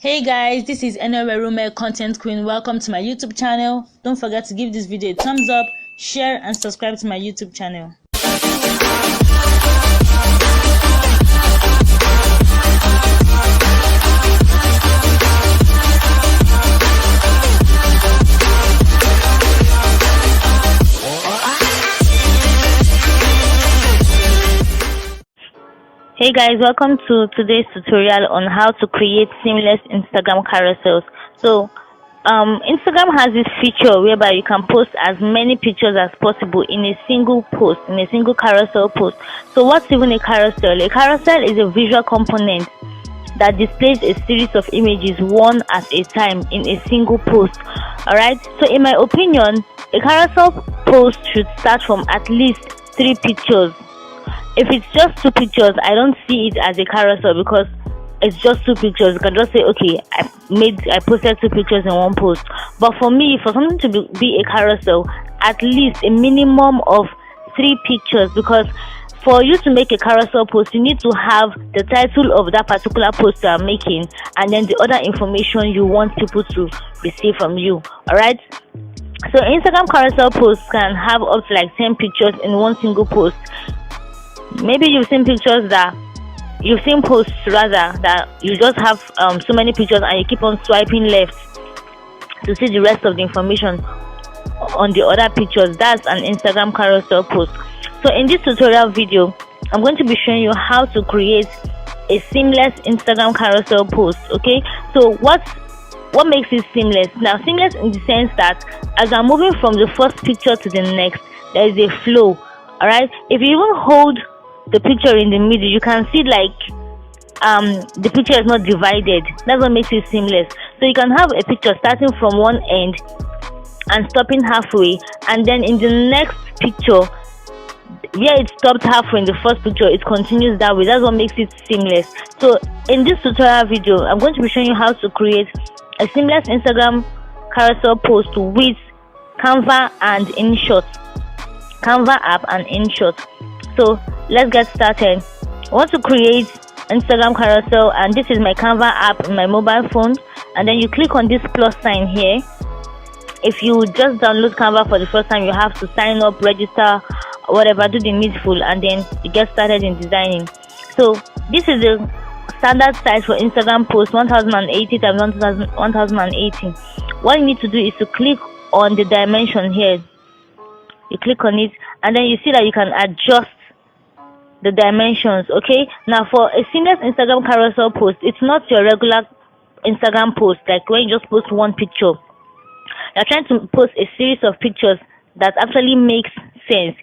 Hey guys, this is Enowerume Content Queen. Welcome to my YouTube channel. Don't forget to give this video a thumbs up, share and subscribe to my YouTube channel. Hey guys, welcome to today's tutorial on how to create seamless Instagram carousels. So Instagram has this feature whereby you can post as many pictures as possible in a single post, in a single carousel post. So what's even a carousel? A carousel is a visual component that displays a series of images one at a time in a single post. Alright, so in my opinion, a carousel post should start from at least 3 pictures. If it's just 2 pictures, I don't see it as a carousel because it's just 2 pictures. You can just say, okay, I posted 2 pictures in one post. But for me, for something to be a carousel, at least a minimum of 3 pictures, because for you to make a carousel post, you need to have the title of that particular post you are making and then the other information you want people to receive from you. Alright? So Instagram carousel posts can have up to like 10 pictures in one single post. Maybe you've seen posts that you just have so many pictures and you keep on swiping left to see the rest of the information on the other pictures. That's an Instagram carousel post. So in this tutorial video, I'm going to be showing you how to create a seamless Instagram carousel post. Okay, so what makes it seamless? Now, seamless in the sense that as I'm moving from the first picture to the next, there is a flow. All right, if you even hold the picture in the middle, you can see like the picture is not divided. That's what makes it seamless. So you can have a picture starting from one end and stopping halfway, and then in the next picture where it stopped halfway in the first picture, it continues that way. That's what makes it seamless. So in this tutorial video, I'm going to be showing you how to create a seamless Instagram carousel post with Canva and InShot. Canva app and InShot. So let's get started. I want to create Instagram carousel, and this is my Canva app in my mobile phone, and then you click on this plus sign here. If you just download Canva for the first time, you have to sign up, register, whatever, do the needful, and then you get started in designing. So this is the standard size for Instagram post, 1080 times 1080. What you need to do is to click on the dimension here. You click on it and then you see that you can adjust the dimensions. Okay, now for a seamless Instagram carousel post, it's not your regular Instagram post like when you just post one picture. You're trying to post a series of pictures that actually makes sense.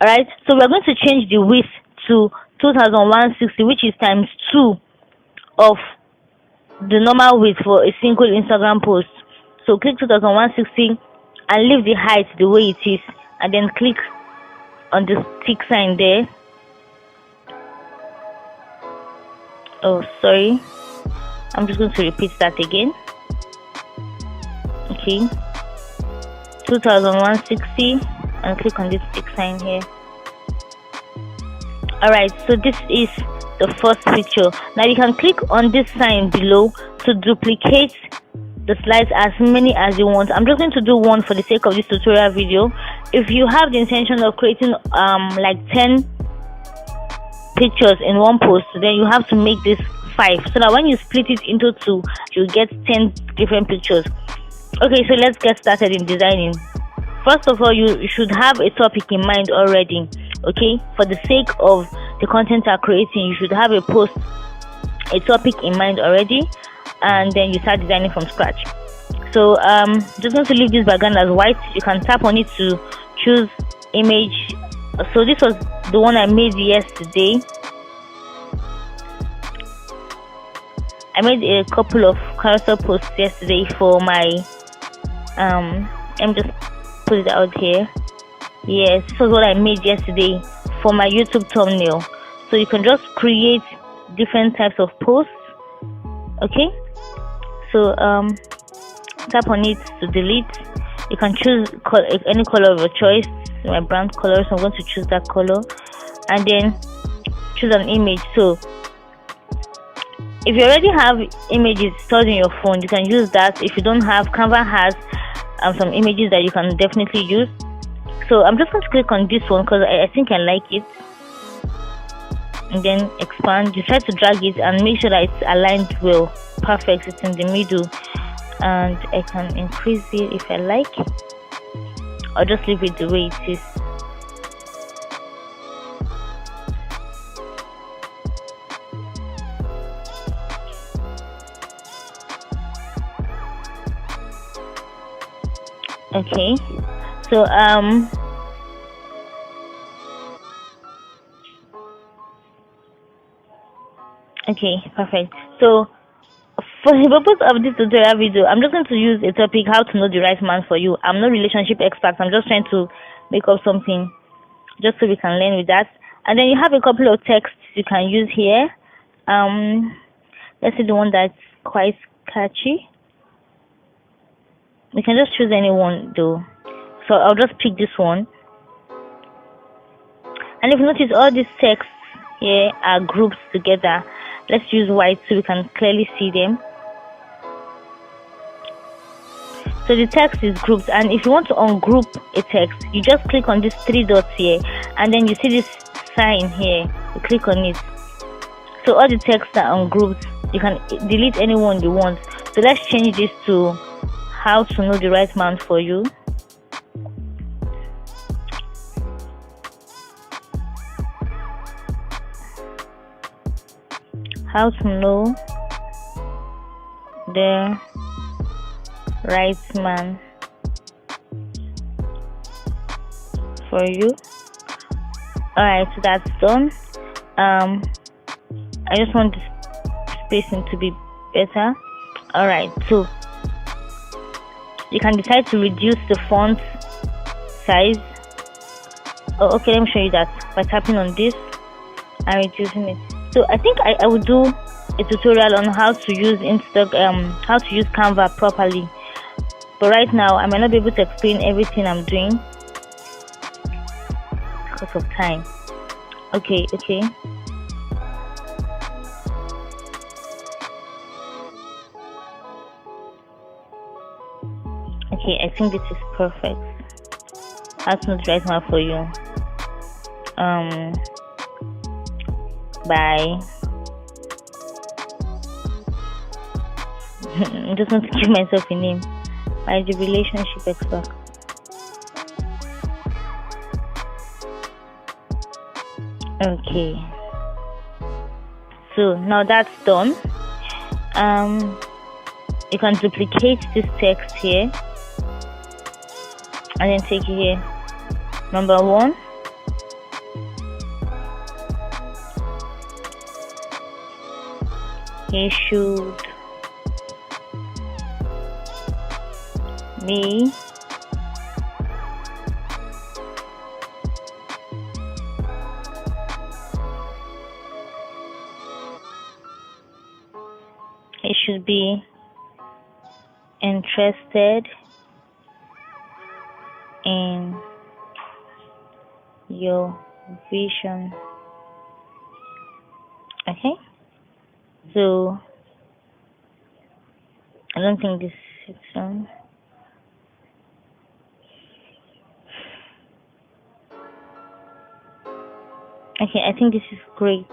Alright, so we're going to change the width to 2160, which is times 2 of the normal width for a single Instagram post. So click 2160 and leave the height the way it is, and then click on the tick sign there. Oh, sorry, I'm just going to repeat that again. Okay, 2160 and click on this tick sign here. Alright, so this is the first picture. Now you can click on this sign below to duplicate the slides as many as you want. I'm just going to do one for the sake of this tutorial video. If you have the intention of creating like 10 pictures in one post, then you have to make this 5, so that when you split it into 2, you get 10 different pictures. Okay, so let's get started in designing. First of all, you should have a topic in mind already. Okay, for the sake of the content you're creating, you should have a topic in mind already, and then you start designing from scratch. So just going to leave this background as white. You can tap on it to choose image. So this was the one I made yesterday. I made a couple of carousel posts yesterday for my let me just put it out here. Yes, this was what I made yesterday for my YouTube thumbnail. So you can just create different types of posts. Okay, so tap on it to delete. You can choose any color of your choice. My brown color, so I'm going to choose that color, and then choose an image. So If you already have images stored in your phone, you can use that. If you don't have, Canva has some images that you can definitely use. So I'm just going to click on this one because I think I like it, and then expand. You try to drag it and make sure that it's aligned well. Perfect, it's in the middle, and I can increase it if I like, or just leave it the way it is. Okay, so okay, perfect. So for the purpose of this tutorial video, I'm just going to use a topic: how to know the right man for you. I'm no relationship expert. I'm just trying to make up something just so we can learn with that. And then you have a couple of texts you can use here. Let's see the one that's quite catchy. We can just choose any one though. So I'll just pick this one. And if you notice, all these texts here are grouped together. Let's use white so we can clearly see them. So the text is grouped, and if you want to ungroup a text, you just click on these three dots here, and then you see this sign here. You click on it. So all the texts are ungrouped. You can delete any one you want. So let's change this to how to know the right man for you. How to know the right man for you. Alright, so that's done. I just want this spacing to be better. Alright, so you can decide to reduce the font size. Oh, okay, let me show you that by tapping on this and reducing it. So I think I will do a tutorial on how to use how to use Canva properly. But right now I might not be able to explain everything I'm doing because of time. Okay. Okay, I think this is perfect. How to know the right man for you. Bye. I'm just going to give myself a name. By the relationship expert. Okay. So now that's done. You can duplicate this text here and then take it here. Number 1. He should be interested in your vision. Okay, so I don't think this is on. Okay, I think this is great.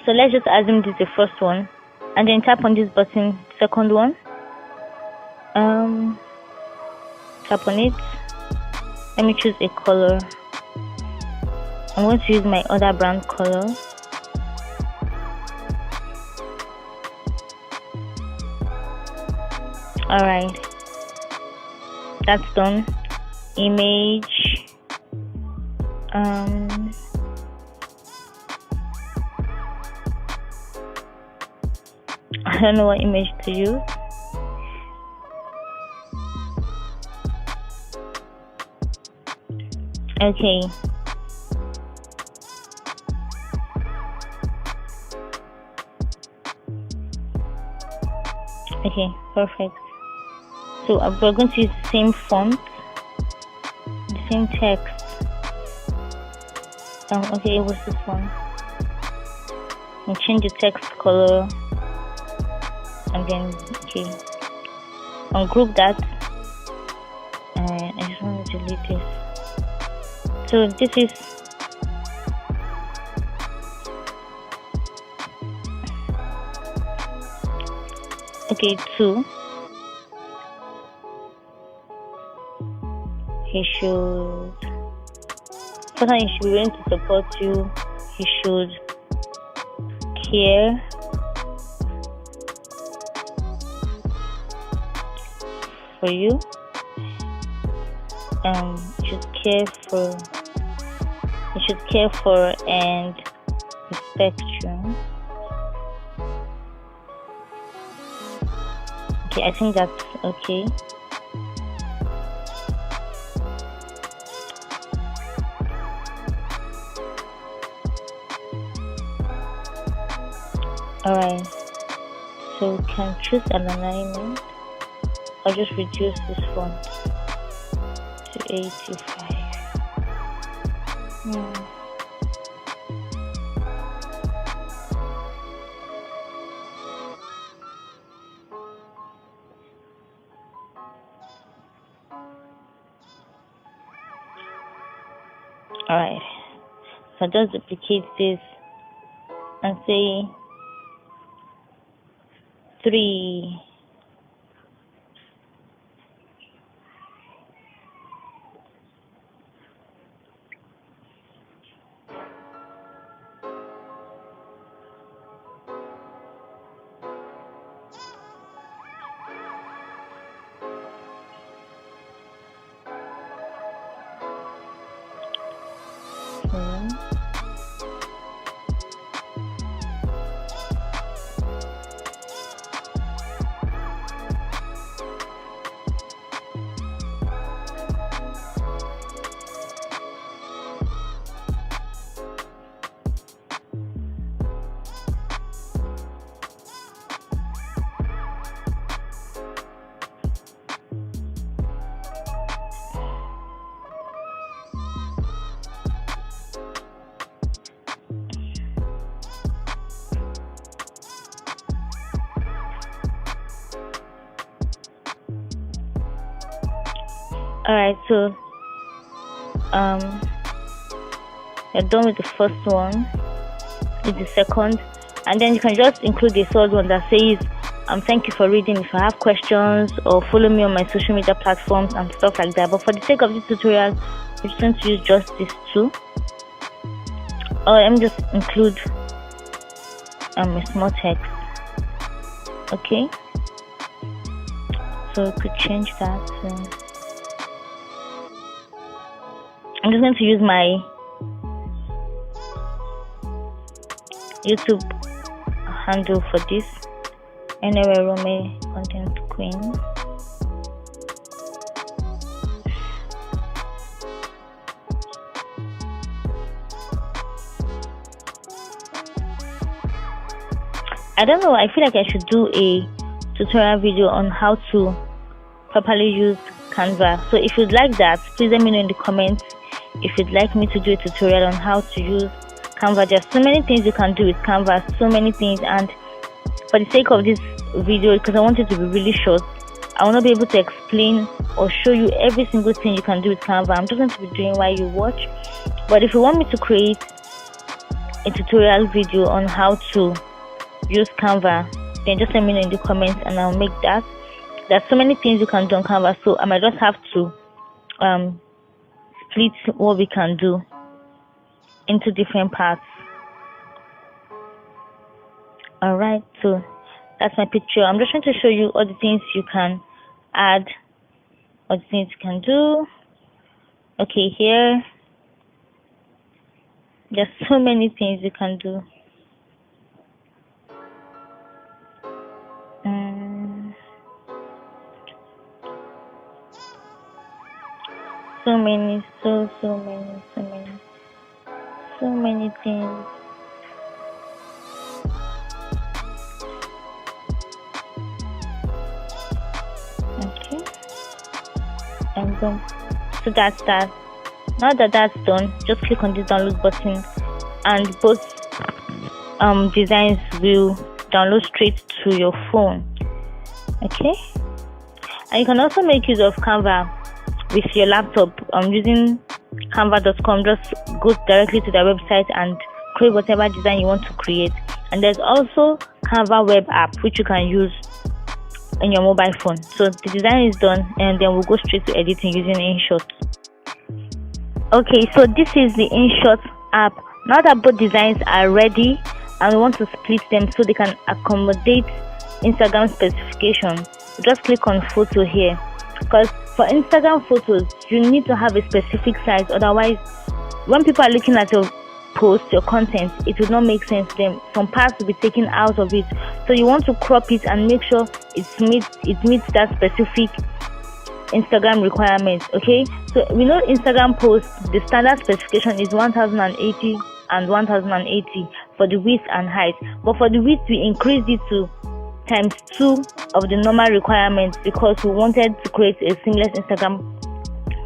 So let's just assume this is the first one, and then tap on this button, second one. Tap on it. Let me choose a color. I'm going to use my other brand color. Alright, that's done. Image. I don't know what image to use. Okay. Okay, perfect. So we're going to use the same font, the same text. Okay, it was this one. and change the text color, and then okay, ungroup that, and I just want to delete this. So this is okay. 2. He should first he should be willing to support you. He should care for you. He should care for and respect you. Okay, I think that's okay. Alright, so we can choose an alignment. I'll just reduce this font to 85. Alright, so I'll just duplicate this and say 3. Alright, so you're done with the first one, with the second, and then you can just include the third one that says thank you for reading. If you have questions, or follow me on my social media platforms and stuff like that. But for the sake of this tutorial, we're just going to use just these two. Or let me just include a small text. Okay, so we could change that to, I'm just going to use my YouTube handle for this. Anyway, Rome Content Queen. I don't know, I feel like I should do a tutorial video on how to properly use Canva. So if you'd like that, please let me know in the comments. If you'd like me to do a tutorial on how to use Canva, there's so many things you can do with Canva, so many things, and for the sake of this video, because I want it to be really short, I will not be able to explain or show you every single thing you can do with Canva. I'm just going to be doing while you watch. But if you want me to create a tutorial video on how to use Canva, then just let me know in the comments and I'll make that. There's so many things you can do on Canva, so I might just have to split what we can do into different parts. Alright, so that's my picture. I'm just trying to show you all the things you can add, all the things you can do. Okay, here there's so many things you can do. So many, so many things. Okay, and boom. So that's that. Now that that's done, just click on this download button, and both designs will download straight to your phone. Okay, and you can also make use of Canva with your laptop using canva.com. Just go directly to their website and create whatever design you want to create. And there's also Canva web app which you can use in your mobile phone. So the design is done, and then we'll go straight to editing using InShot. Okay, so this is the InShot app. Now that both designs are ready and we want to split them so they can accommodate Instagram specification, just click on photo here, because for Instagram photos you need to have a specific size, otherwise when people are looking at your post, your content, it will not make sense to them. Some parts will be taken out of it, so you want to crop it and make sure it meets that specific Instagram requirements. Okay, so we know Instagram posts, the standard specification is 1080 and 1080 for the width and height, but for the width we increased it to ×2 of the normal requirements because we wanted to create a seamless Instagram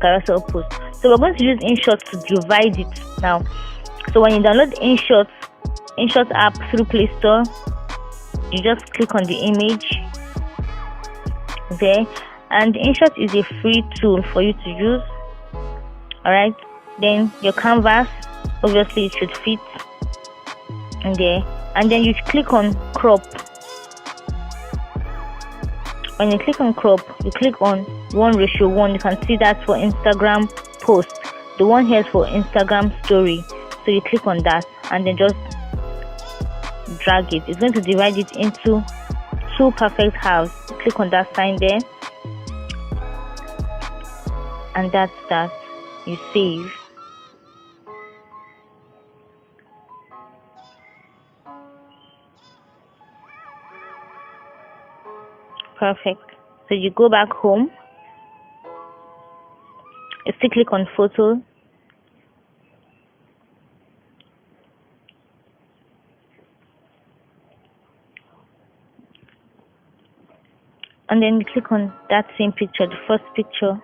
carousel post. So we're going to use InShot to divide it now. So when you download InShot app through Play Store, you just click on the image there, and InShot is a free tool for you to use. Alright, then your canvas, obviously it should fit in there, and then you click on crop. When you click on crop, you click on 1:1. You can see that for Instagram post. The one here is for Instagram story. So you click on that and then just drag it. It's going to divide it into 2 perfect halves. Click on that sign there, and that's that. You save. Perfect. So you go back home, you still click on photo, and then you click on that same picture, the first picture.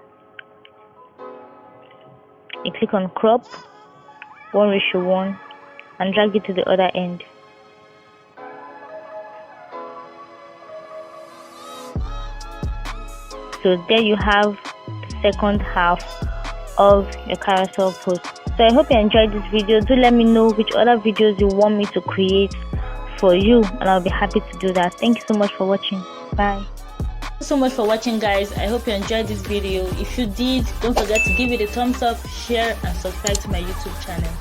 You click on crop 1:1 and drag it to the other end. So there you have the second half of your carousel post. So I hope you enjoyed this video. Do let me know which other videos you want me to create for you, and I'll be happy to do that. Thank you so much for watching. Bye. Thank you so much for watching, guys. I hope you enjoyed this video. If you did, don't forget to give it a thumbs up, share, and subscribe to my YouTube channel.